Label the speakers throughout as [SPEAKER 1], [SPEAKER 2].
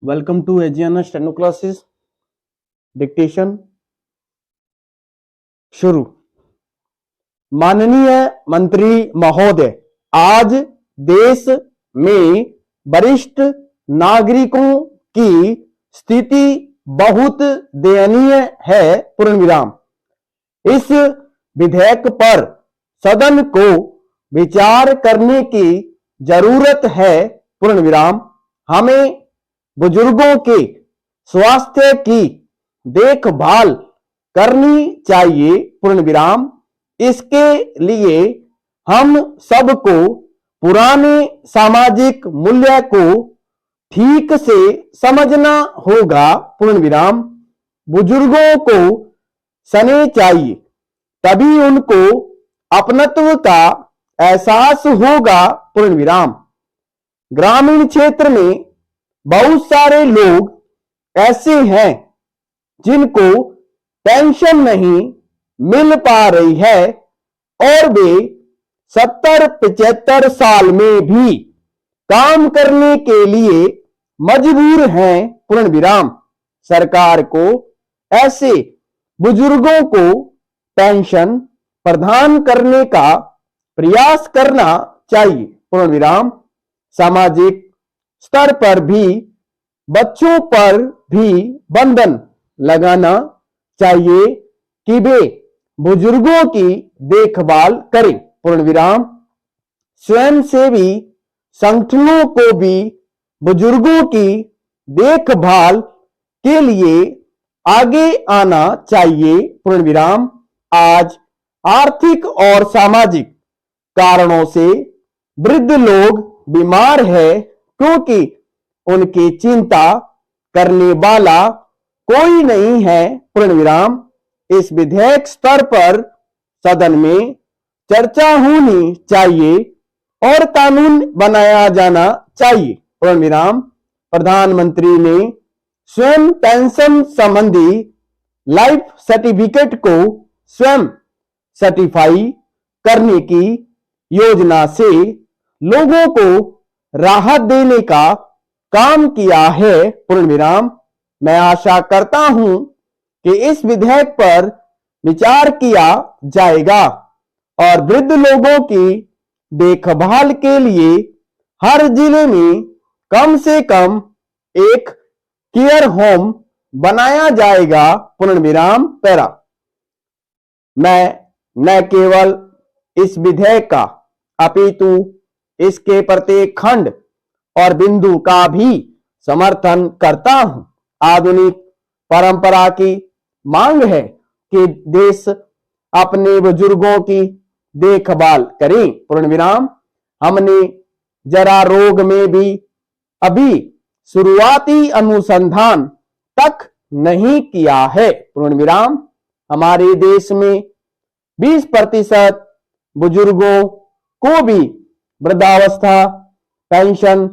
[SPEAKER 1] Welcome to एजियाना steno classes. Dictation शुरू। माननीय मंत्री महोदय, आज देश में वरिष्ठ नागरिकों की स्थिति बहुत दयनीय है। पूर्ण विराम। इस विधेयक पर सदन को विचार करने की जरूरत है। पूर्ण विराम। हमें बुजुर्गों के स्वास्थ्य की देखभाल करनी चाहिए। पूर्ण विराम। इसके लिए हम सबको पुराने सामाजिक मूल्य को ठीक से समझना होगा। पूर्ण विराम। बुजुर्गों को सने चाहिए, तभी उनको अपनत्व का एहसास होगा। पूर्ण विराम। ग्रामीण क्षेत्र में बहुत सारे लोग ऐसे हैं जिनको पेंशन नहीं मिल पा रही है और वे 70-75 साल में भी काम करने के लिए मजबूर हैं। पूर्ण विराम। सरकार को ऐसे बुजुर्गों को पेंशन प्रदान करने का प्रयास करना चाहिए। पूर्ण विराम। सामाजिक स्तर पर भी बच्चों पर भी बंधन लगाना चाहिए कि वे बुजुर्गों की देखभाल करें। पूर्ण विराम। स्वयंसेवी संगठनों को भी बुजुर्गों की देखभाल के लिए आगे आना चाहिए। पूर्ण विराम। आज आर्थिक और सामाजिक कारणों से वृद्ध लोग बीमार है, क्योंकि उनकी चिंता करने वाला कोई नहीं है। पूर्ण विराम। इस विधेयक स्तर पर सदन में चर्चा होनी चाहिए और कानून बनाया जाना चाहिए। पूर्ण विराम। प्रधानमंत्री ने स्वयं पेंशन संबंधी लाइफ सर्टिफिकेट को स्वयं सर्टिफाई करने की योजना से लोगों को राहत देने का काम किया है। पूर्ण विराम। मैं आशा करता हूं कि इस विधेयक पर विचार किया जाएगा और वृद्ध लोगों की देखभाल के लिए हर जिले में कम से कम एक केयर होम बनाया जाएगा। पूर्ण विराम। पैरा। मैं न केवल इस विधेयक का अपितु इसके प्रत्येक खंड और बिंदु का भी समर्थन करता हूं। आधुनिक परंपरा की मांग है कि देश अपने बुजुर्गों की देखभाल करें। पूर्ण विराम। हमने जरा रोग में भी अभी शुरुआती अनुसंधान तक नहीं किया है। पूर्ण विराम। हमारे देश में 20% बुजुर्गों को भी वृद्धावस्था पेंशन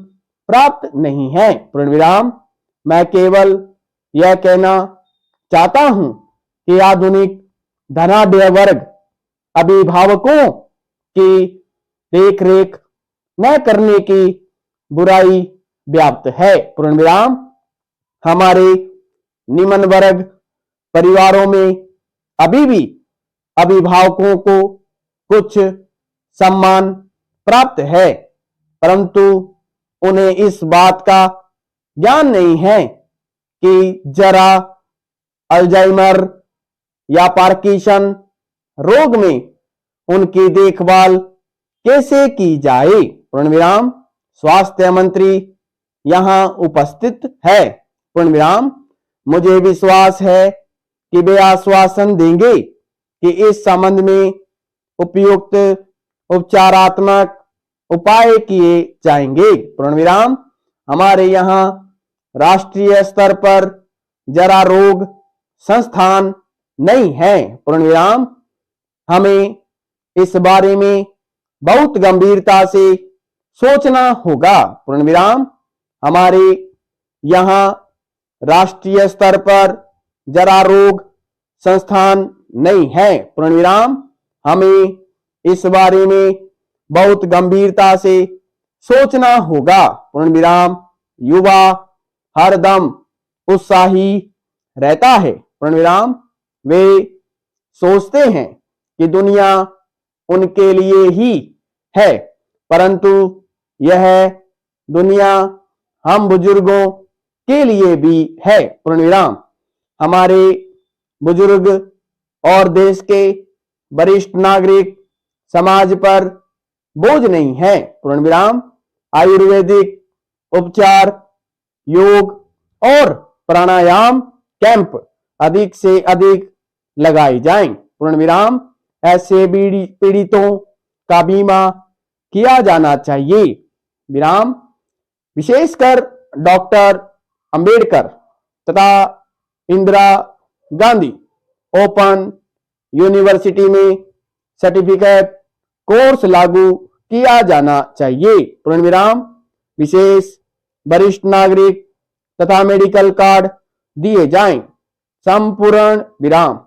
[SPEAKER 1] प्राप्त नहीं है। पूर्ण विराम। मैं केवल यह कहना चाहता हूं कि आधुनिक धनाढ्य वर्ग अभिभावकों की देखरेख न करने की बुराई व्याप्त है। पूर्ण विराम। हमारे निम्न वर्ग परिवारों में अभी भी अभिभावकों को कुछ सम्मान प्राप्त है, परंतु उन्हें इस बात का ज्ञान नहीं है कि जरा अल्जाइमर या पार्किंसन रोग में उनकी देखभाल कैसे की जाए। पूर्ण विराम। स्वास्थ्य मंत्री यहां उपस्थित है। पूर्ण विराम। मुझे विश्वास है कि वे आश्वासन देंगे कि इस संबंध में उपयुक्त उपचारात्मक उपाय किए जाएंगे। पूर्ण विराम। हमारे यहाँ राष्ट्रीय स्तर पर जरा रोग संस्थान नहीं है। पूर्ण विराम। हमें इस बारे में बहुत गंभीरता से सोचना होगा। पूर्ण विराम। हमारे यहाँ राष्ट्रीय स्तर पर जरा रोग संस्थान नहीं है। पूर्ण विराम। हमें इस बारे में बहुत गंभीरता से सोचना होगा। पूर्ण विराम। युवा हरदम उत्साही रहता है, पूर्ण विराम। वे सोचते हैं कि दुनिया उनके लिए ही है, परंतु यह दुनिया हम बुजुर्गों के लिए भी है, पूर्ण विराम। हमारे बुजुर्ग और देश के वरिष्ठ नागरिक समाज पर बोझ नहीं है, पूर्ण विराम। आयुर्वेदिक उपचार, योग और प्राणायाम कैंप अधिक से अधिक लगाए जाएं, पूर्ण विराम। ऐसे पीड़ितों का बीमा किया जाना चाहिए, विराम। विशेषकर डॉक्टर अंबेडकर तथा इंदिरा गांधी ओपन यूनिवर्सिटी में सर्टिफिकेट कोर्स लागू किया जाना चाहिए, पूर्ण विराम। विशेष वरिष्ठ नागरिक तथा मेडिकल कार्ड दिए जाएं, संपूर्ण विराम।